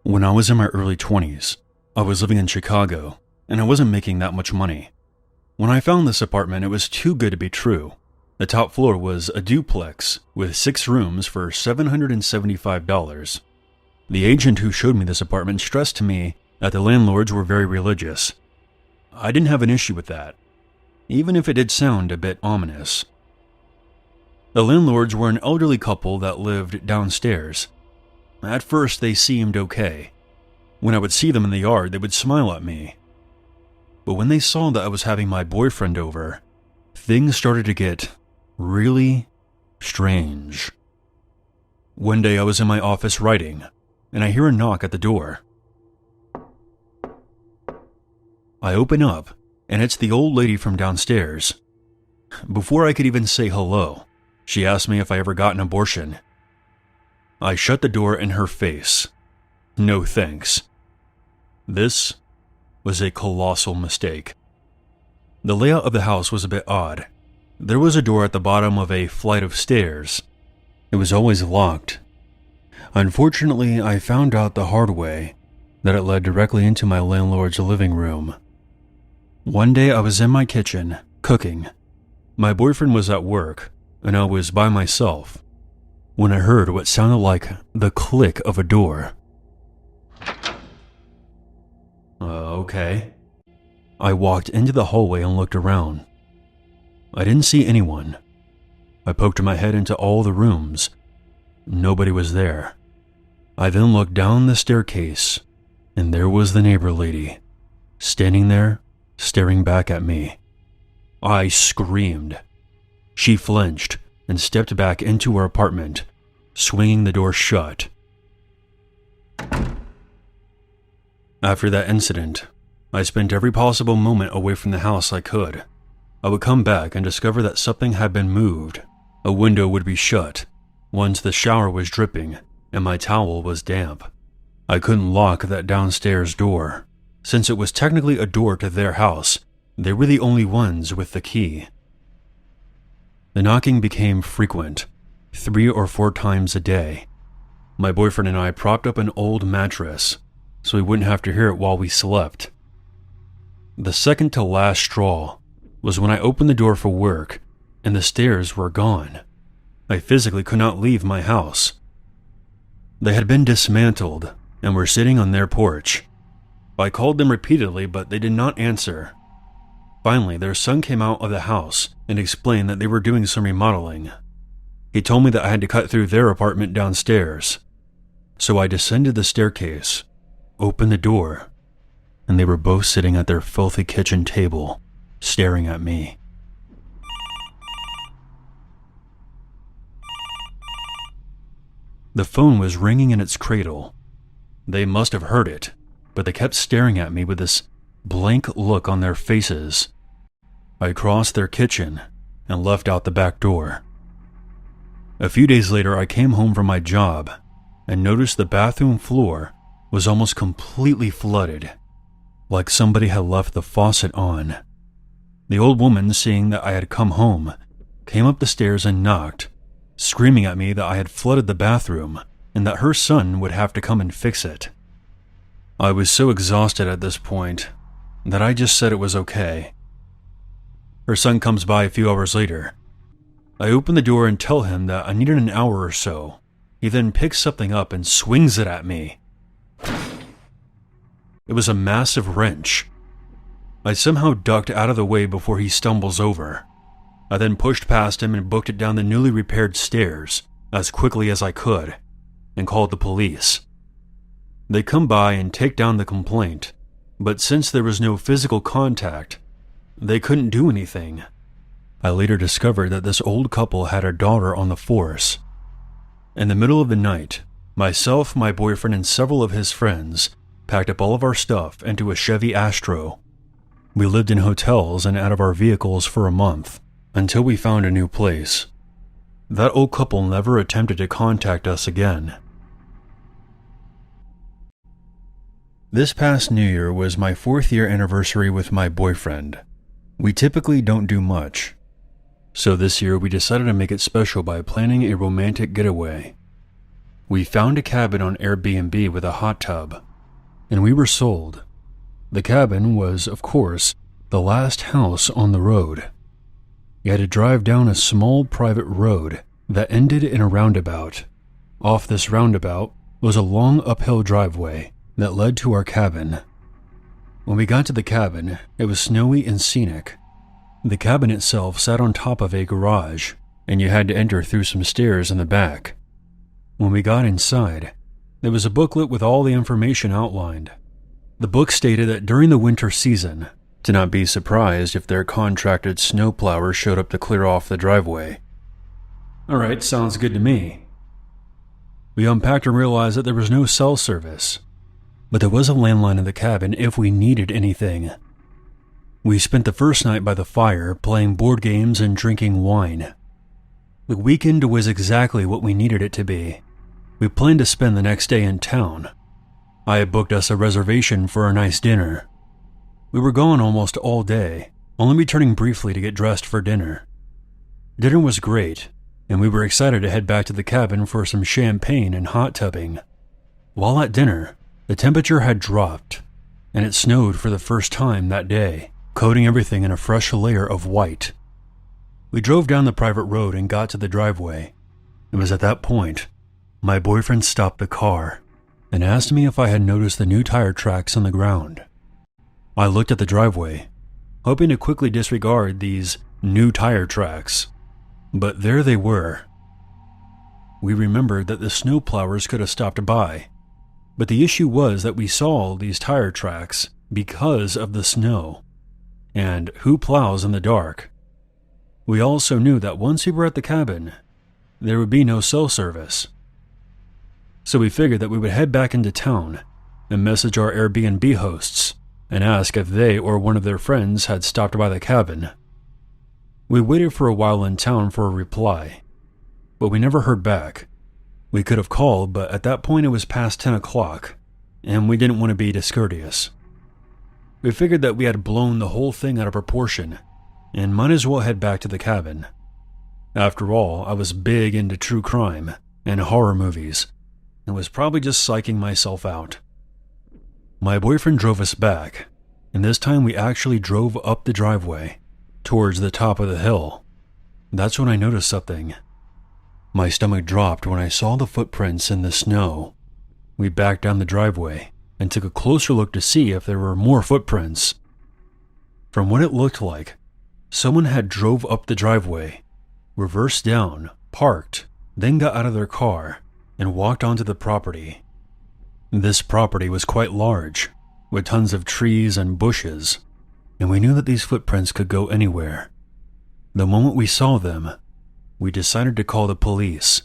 When I was in my early 20s, I was living in Chicago, and I wasn't making that much money. When I found this apartment, it was too good to be true. The top floor was a duplex with 6 rooms for $775. The agent who showed me this apartment stressed to me that the landlords were very religious. I didn't have an issue with that, even if it did sound a bit ominous. The landlords were an elderly couple that lived downstairs. At first, they seemed okay. When I would see them in the yard, they would smile at me. But when they saw that I was having my boyfriend over, things started to get really strange. One day I was in my office writing, and I hear a knock at the door. I open up, and it's the old lady from downstairs. Before I could even say hello, she asked me if I ever got an abortion. I shut the door in her face. No thanks. This was a colossal mistake. The layout of the house was a bit odd. There was a door at the bottom of a flight of stairs. It was always locked. Unfortunately, I found out the hard way that it led directly into my landlord's living room. One day I was in my kitchen, cooking. My boyfriend was at work, and I was by myself, when I heard what sounded like the click of a door. Okay. I walked into the hallway and looked around. I didn't see anyone. I poked my head into all the rooms. Nobody was there. I then looked down the staircase, and there was the neighbor lady, standing there, staring back at me. I screamed. She flinched and stepped back into her apartment, swinging the door shut. After that incident, I spent every possible moment away from the house I could. I would come back and discover that something had been moved. A window would be shut, once the shower was dripping and my towel was damp. I couldn't lock that downstairs door. Since it was technically a door to their house, they were the only ones with the key. The knocking became frequent, 3 or 4 times a day. My boyfriend and I propped up an old mattress so we wouldn't have to hear it while we slept. The second to last straw was when I opened the door for work and the stairs were gone. I physically could not leave my house. They had been dismantled and were sitting on their porch. I called them repeatedly, but they did not answer. Finally, their son came out of the house and explained that they were doing some remodeling. He told me that I had to cut through their apartment downstairs. So I descended the staircase, opened the door, and they were both sitting at their filthy kitchen table, staring at me. The phone was ringing in its cradle. They must have heard it, but they kept staring at me with this blank look on their faces. I crossed their kitchen and left out the back door. A few days later, I came home from my job and noticed the bathroom floor was almost completely flooded, like somebody had left the faucet on. The old woman, seeing that I had come home, came up the stairs and knocked, screaming at me that I had flooded the bathroom and that her son would have to come and fix it. I was so exhausted at this point that I just said it was okay. Her son comes by a few hours later. I open the door and tell him that I needed an hour or so. He then picks something up and swings it at me. It was a massive wrench. I somehow ducked out of the way before he stumbles over. I then pushed past him and booked it down the newly repaired stairs as quickly as I could and called the police. They come by and take down the complaint, but since there was no physical contact, they couldn't do anything. I later discovered that this old couple had a daughter on the force. In the middle of the night, myself, my boyfriend, and several of his friends packed up all of our stuff into a Chevy Astro. We lived in hotels and out of our vehicles for a month, until we found a new place. That old couple never attempted to contact us again. This past New Year was my 4th year anniversary with my boyfriend. We typically don't do much, so this year we decided to make it special by planning a romantic getaway. We found a cabin on Airbnb with a hot tub, and we were sold. The cabin was, of course, the last house on the road. You had to drive down a small private road that ended in a roundabout. Off this roundabout was a long uphill driveway that led to our cabin. When we got to the cabin, it was snowy and scenic. The cabin itself sat on top of a garage, and you had to enter through some stairs in the back. When we got inside, there was a booklet with all the information outlined. The book stated that during the winter season, to not be surprised if their contracted snowplower showed up to clear off the driveway. Alright, sounds good to me. We unpacked and realized that there was no cell service, but there was a landline in the cabin if we needed anything. We spent the first night by the fire playing board games and drinking wine. The weekend was exactly what we needed it to be. We planned to spend the next day in town. I had booked us a reservation for a nice dinner. We were gone almost all day, only returning briefly to get dressed for dinner. Dinner was great, and we were excited to head back to the cabin for some champagne and hot tubbing. While at dinner, the temperature had dropped, and it snowed for the first time that day, coating everything in a fresh layer of white. We drove down the private road and got to the driveway. It was at that point my boyfriend stopped the car and asked me if I had noticed the new tire tracks on the ground. I looked at the driveway, hoping to quickly disregard these new tire tracks, but there they were. We remembered that the snowplowers could have stopped by, but the issue was that we saw these tire tracks because of the snow, and who plows in the dark? We also knew that once we were at the cabin, there would be no cell service. So we figured that we would head back into town and message our Airbnb hosts and ask if they or one of their friends had stopped by the cabin. We waited for a while in town for a reply, but we never heard back. We could have called, but at that point it was past 10 o'clock, and we didn't want to be discourteous. We figured that we had blown the whole thing out of proportion, and might as well head back to the cabin. After all, I was big into true crime and horror movies, and was probably just psyching myself out. My boyfriend drove us back, and this time we actually drove up the driveway, towards the top of the hill. That's when I noticed something. My stomach dropped when I saw the footprints in the snow. We backed down the driveway and took a closer look to see if there were more footprints. From what it looked like, someone had drove up the driveway, reversed down, parked, then got out of their car and walked onto the property. This property was quite large, with tons of trees and bushes, and we knew that these footprints could go anywhere. The moment we saw them, we decided to call the police.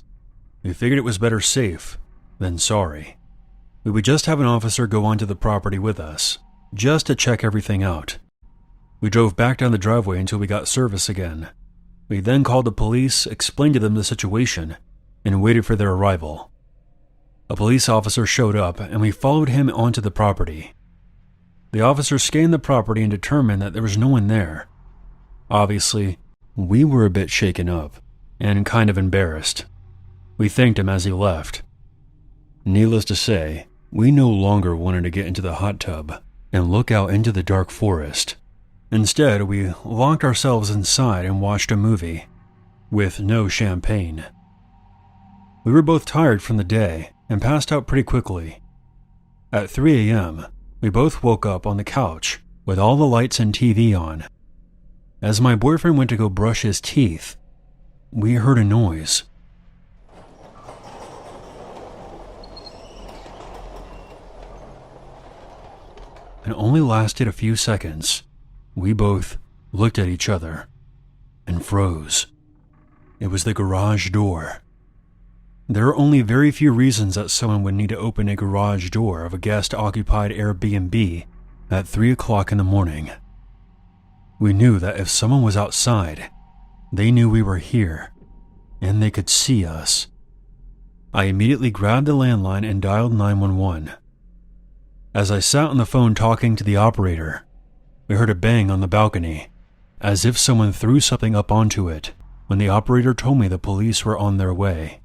We figured it was better safe than sorry. We would just have an officer go onto the property with us, just to check everything out. We drove back down the driveway until we got service again. We then called the police, explained to them the situation, and waited for their arrival. A police officer showed up, and we followed him onto the property. The officer scanned the property and determined that there was no one there. Obviously, we were a bit shaken up and kind of embarrassed. We thanked him as he left. Needless to say, we no longer wanted to get into the hot tub and look out into the dark forest. Instead, we locked ourselves inside and watched a movie, with no champagne. We were both tired from the day and passed out pretty quickly. At 3 a.m., we both woke up on the couch with all the lights and TV on. As my boyfriend went to go brush his teeth, we heard a noise. It only lasted a few seconds. We both looked at each other and froze. It was the garage door. There are only very few reasons that someone would need to open a garage door of a guest-occupied Airbnb at 3 o'clock in the morning. We knew that if someone was outside, they knew we were here, and they could see us. I immediately grabbed the landline and dialed 911. As I sat on the phone talking to the operator, we heard a bang on the balcony, as if someone threw something up onto it, when the operator told me the police were on their way.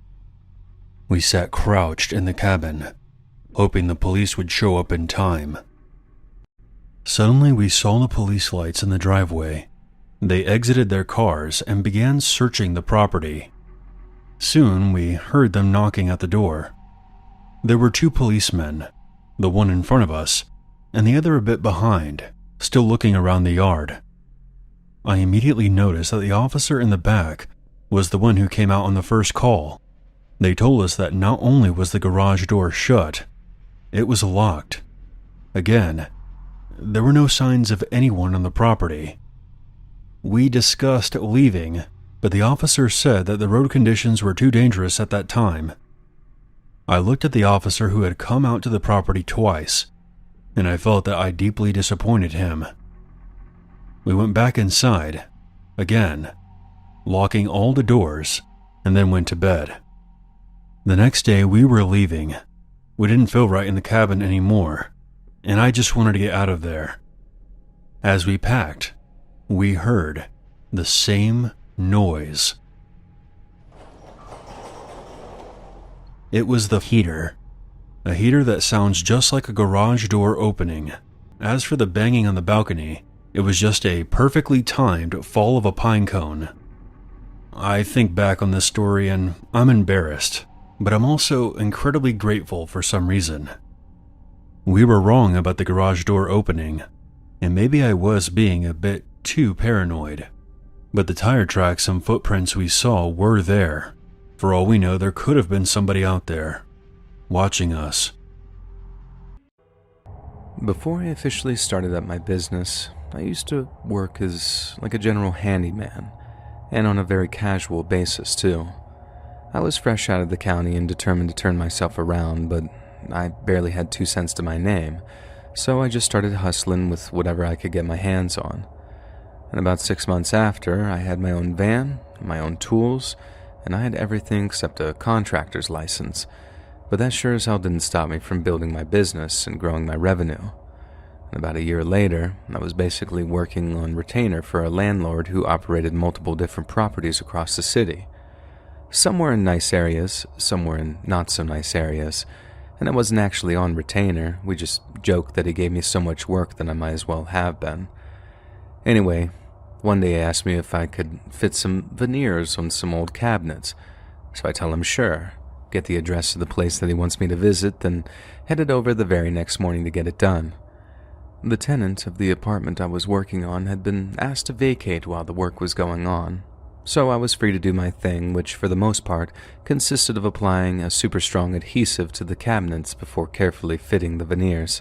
We sat crouched in the cabin, hoping the police would show up in time. Suddenly, we saw the police lights in the driveway. They exited their cars and began searching the property. Soon, we heard them knocking at the door. There were 2 policemen, the one in front of us, and the other a bit behind, still looking around the yard. I immediately noticed that the officer in the back was the one who came out on the first call. They told us that not only was the garage door shut, it was locked. Again, there were no signs of anyone on the property. We discussed leaving, but the officer said that the road conditions were too dangerous at that time. I looked at the officer who had come out to the property twice, and I felt that I deeply disappointed him. We went back inside, again, locking all the doors, and then went to bed. The next day we were leaving. We didn't feel right in the cabin anymore, and I just wanted to get out of there. As we packed, we heard the same noise. It was the heater. A heater that sounds just like a garage door opening. As for the banging on the balcony, it was just a perfectly timed fall of a pine cone. I think back on this story and I'm embarrassed, but I'm also incredibly grateful for some reason. We were wrong about the garage door opening, and maybe I was being a bit too paranoid. But the tire tracks and footprints we saw were there. For all we know, there could have been somebody out there, watching us. Before I officially started up my business, I used to work as like a general handyman, and on a very casual basis too. I was fresh out of the county and determined to turn myself around, but I barely had 2 cents to my name, so I just started hustling with whatever I could get my hands on. And about 6 months after, I had my own van, my own tools, and I had everything except a contractor's license. But that sure as hell didn't stop me from building my business and growing my revenue. And about a year later, I was basically working on retainer for a landlord who operated multiple different properties across the city. Some were in nice areas, some were in not so nice areas, and I wasn't actually on retainer. We just joked that he gave me so much work that I might as well have been. Anyway, one day he asked me if I could fit some veneers on some old cabinets, so I tell him sure, get the address of the place that he wants me to visit, then headed over the very next morning to get it done. The tenant of the apartment I was working on had been asked to vacate while the work was going on, so I was free to do my thing, which for the most part consisted of applying a super strong adhesive to the cabinets before carefully fitting the veneers.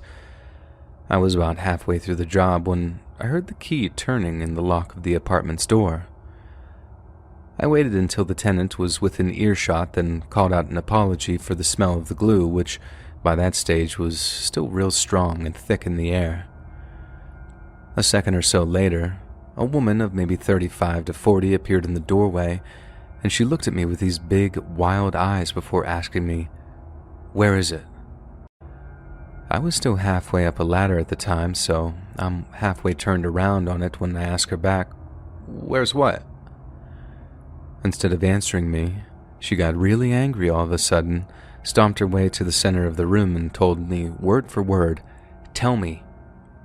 I was about halfway through the job when I heard the key turning in the lock of the apartment's door. I waited until the tenant was within earshot, then called out an apology for the smell of the glue, which by that stage was still real strong and thick in the air. A second or so later, a woman of maybe 35 to 40 appeared in the doorway, and she looked at me with these big, wild eyes before asking me, "Where is it?" I was still halfway up a ladder at the time, so I'm halfway turned around on it when I ask her back, "Where's what?" Instead of answering me, she got really angry all of a sudden, stomped her way to the center of the room and told me word for word, "Tell me,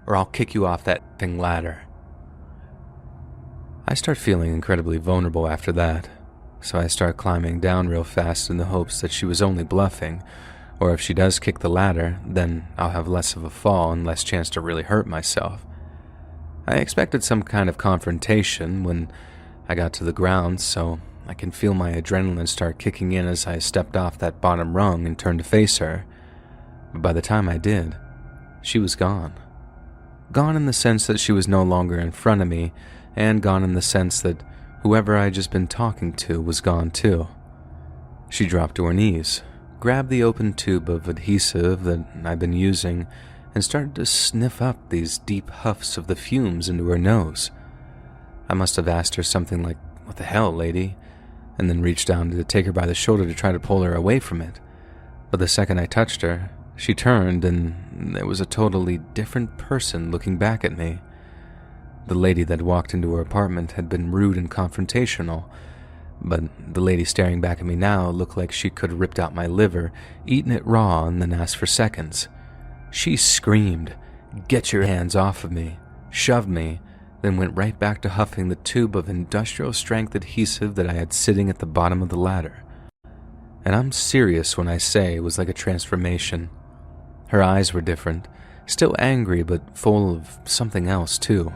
or I'll kick you off that thing ladder." I start feeling incredibly vulnerable after that, so I start climbing down real fast in the hopes that she was only bluffing, or if she does kick the ladder, then I'll have less of a fall and less chance to really hurt myself. I expected some kind of confrontation when I got to the ground, so I can feel my adrenaline start kicking in as I stepped off that bottom rung and turned to face her. But by the time I did, she was gone. Gone in the sense that she was no longer in front of me, and gone in the sense that whoever I'd just been talking to was gone too. She dropped to her knees, grabbed the open tube of adhesive that I'd been using, and started to sniff up these deep huffs of the fumes into her nose. I must have asked her something like, "What the hell, lady?" and then reached down to take her by the shoulder to try to pull her away from it. But the second I touched her, she turned and there was a totally different person looking back at me. The lady that walked into her apartment had been rude and confrontational, But the lady staring back at me now looked like she could have ripped out my liver, eaten it raw, and then asked for seconds. She screamed, "Get your hands off of me," shoved me, then went right back to huffing the tube of industrial-strength adhesive that I had sitting at the bottom of the ladder. And I'm serious when I say it was like a transformation. Her eyes were different, still angry but full of something else too.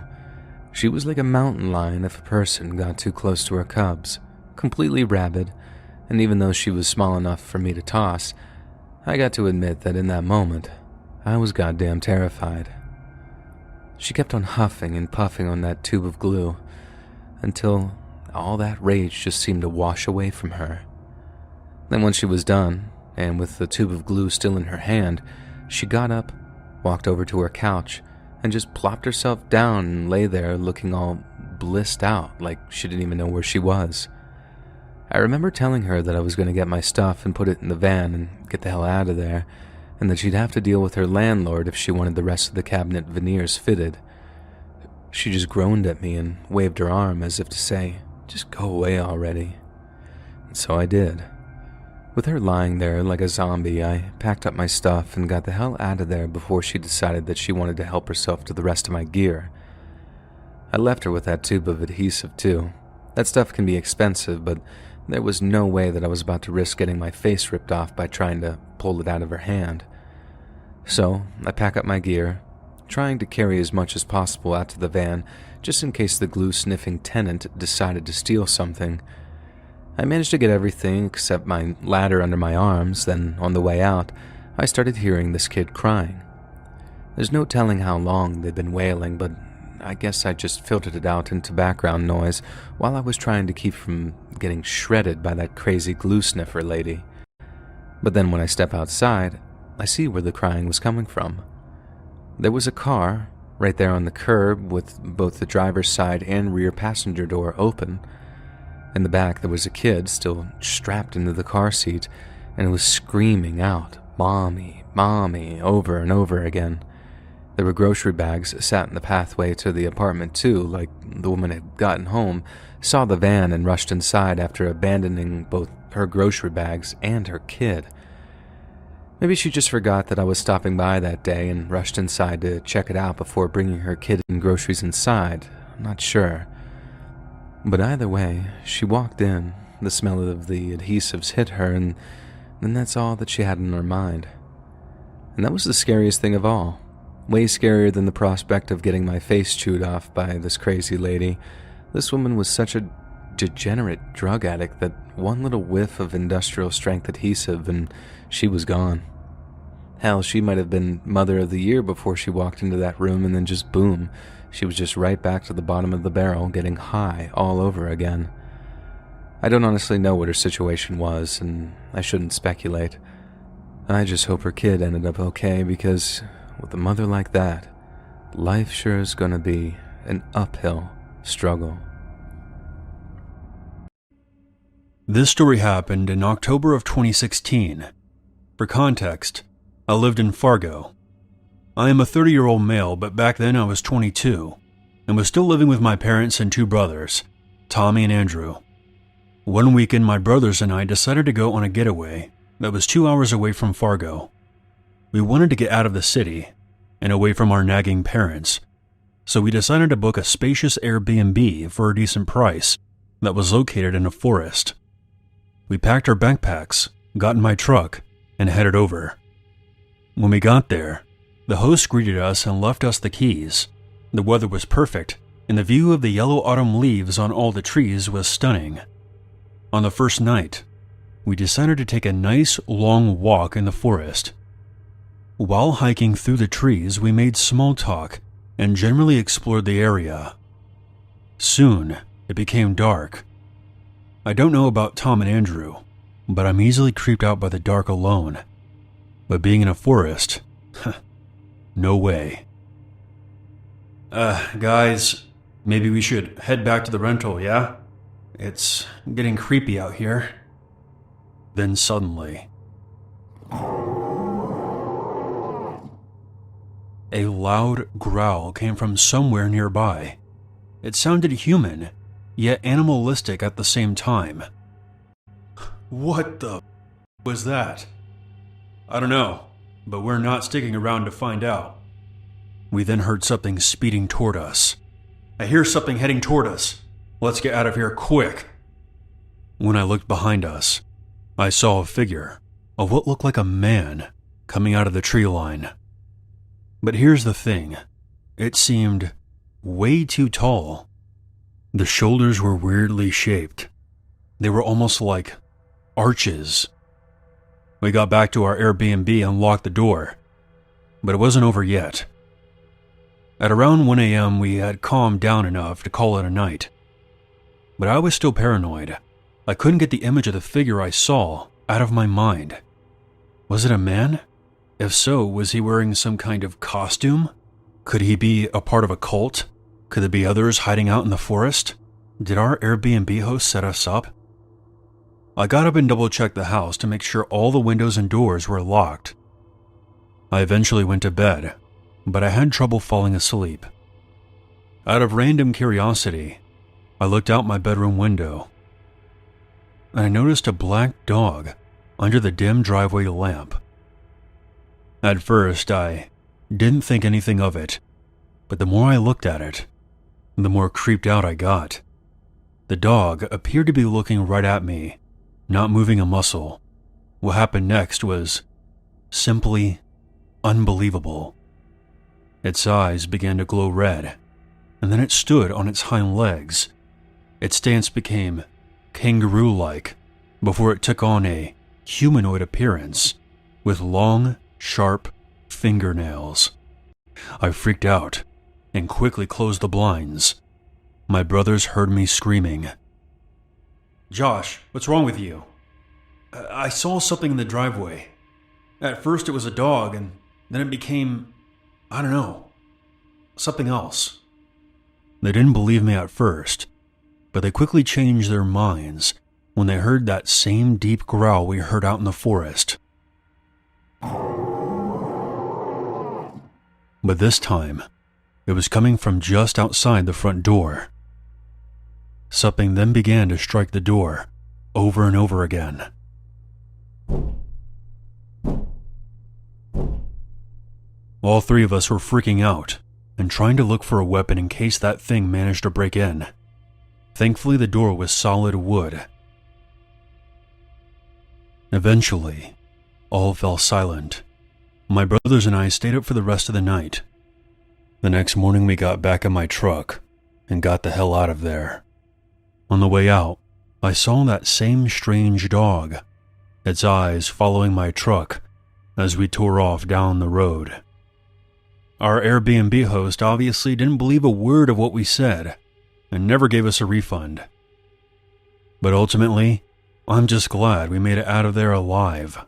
She was like a mountain lion if a person got too close to her cubs, completely rabid, and even though she was small enough for me to toss, I got to admit that in that moment, I was goddamn terrified. She kept on huffing and puffing on that tube of glue until all that rage just seemed to wash away from her. Then once she was done, and with the tube of glue still in her hand, she got up, walked over to her couch, and just plopped herself down and lay there looking all blissed out like she didn't even know where she was. I remember telling her that I was going to get my stuff and put it in the van and get the hell out of there, and that she'd have to deal with her landlord if she wanted the rest of the cabinet veneers fitted. She just groaned at me and waved her arm as if to say, "Just go away already." And so I did. With her lying there like a zombie, I packed up my stuff and got the hell out of there before she decided that she wanted to help herself to the rest of my gear. I left her with that tube of adhesive too. That stuff can be expensive, but there was no way that I was about to risk getting my face ripped off by trying to pull it out of her hand. So I pack up my gear, trying to carry as much as possible out to the van just in case the glue-sniffing tenant decided to steal something. I managed to get everything except my ladder under my arms, then on the way out, I started hearing this kid crying. There's no telling how long they'd been wailing, but I guess I just filtered it out into background noise while I was trying to keep from getting shredded by that crazy glue sniffer lady. But then when I step outside, I see where the crying was coming from. There was a car right there on the curb with both the driver's side and rear passenger door open. In the back, there was a kid still strapped into the car seat, and it was screaming out, "Mommy, Mommy," over and over again. There were grocery bags sat in the pathway to the apartment too, like the woman had gotten home, saw the van and rushed inside after abandoning both her grocery bags and her kid. Maybe she just forgot that I was stopping by that day and rushed inside to check it out before bringing her kid and groceries inside. I'm not sure. But either way, she walked in, the smell of the adhesives hit her, and then that's all that she had in her mind. And that was the scariest thing of all. Way scarier than the prospect of getting my face chewed off by this crazy lady. This woman was such a degenerate drug addict that one little whiff of industrial-strength adhesive and she was gone. Hell, she might have been Mother of the Year before she walked into that room, and then just boom, she was just right back to the bottom of the barrel getting high all over again. I don't honestly know what her situation was, and I shouldn't speculate. I just hope her kid ended up okay, because with a mother like that, life sure is gonna be an uphill struggle. This story happened in October of 2016. For context, I lived in Fargo. I am a 30-year-old male, but back then I was 22, and was still living with my parents and two brothers, Tommy and Andrew. One weekend, my brothers and I decided to go on a getaway that was 2 hours away from Fargo. We wanted to get out of the city and away from our nagging parents, so we decided to book a spacious AIRBNB for a decent price that was located in a forest. We packed our backpacks, got in my truck, and headed over. When we got there, the host greeted us and left us the keys. The weather was perfect, and the view of the yellow autumn leaves on all the trees was stunning. On the first night, we decided to take a nice long walk in the forest. While hiking through the trees, we made small talk and generally explored the area. Soon, it became dark. I don't know about Tom and Andrew, but I'm easily creeped out by the dark alone. But being in a forest, no way. Guys, maybe we should head back to the rental, yeah? It's getting creepy out here. Then suddenly, a loud growl came from somewhere nearby. It sounded human, yet animalistic at the same time. What the was that? I don't know, but we're not sticking around to find out. We then heard something speeding toward us. I hear something heading toward us. Let's get out of here quick. When I looked behind us, I saw a figure of what looked like a man coming out of the tree line. But here's the thing. It seemed way too tall. The shoulders were weirdly shaped. They were almost like arches. We got back to our Airbnb and locked the door, but it wasn't over yet. At around 1 a.m., we had calmed down enough to call it a night. But I was still paranoid. I couldn't get the image of the figure I saw out of my mind. Was it a man? If so, was he wearing some kind of costume? Could he be a part of a cult? Could there be others hiding out in the forest? Did our Airbnb host set us up? I got up and double-checked the house to make sure all the windows and doors were locked. I eventually went to bed, but I had trouble falling asleep. Out of random curiosity, I looked out my bedroom window, and I noticed a black dog under the dim driveway lamp. At first, I didn't think anything of it, but the more I looked at it, the more creeped out I got. The dog appeared to be looking right at me, not moving a muscle. What happened next was simply unbelievable. Its eyes began to glow red, and then it stood on its hind legs. Its stance became kangaroo-like before it took on a humanoid appearance with long, sharp fingernails. I freaked out and quickly closed the blinds. My brothers heard me screaming. Josh, what's wrong with you? I saw something in the driveway. At first it was a dog, and then it became, I don't know, something else. They didn't believe me at first, but they quickly changed their minds when they heard that same deep growl we heard out in the forest. But this time, it was coming from just outside the front door. Something then began to strike the door over and over again. All three of us were freaking out and trying to look for a weapon in case that thing managed to break in. Thankfully, the door was solid wood. Eventually, all fell silent. My brothers and I stayed up for the rest of the night. The next morning, we got back in my truck and got the hell out of there. On the way out, I saw that same strange dog, its eyes following my truck as we tore off down the road. Our Airbnb host obviously didn't believe a word of what we said and never gave us a refund. But ultimately, I'm just glad we made it out of there alive.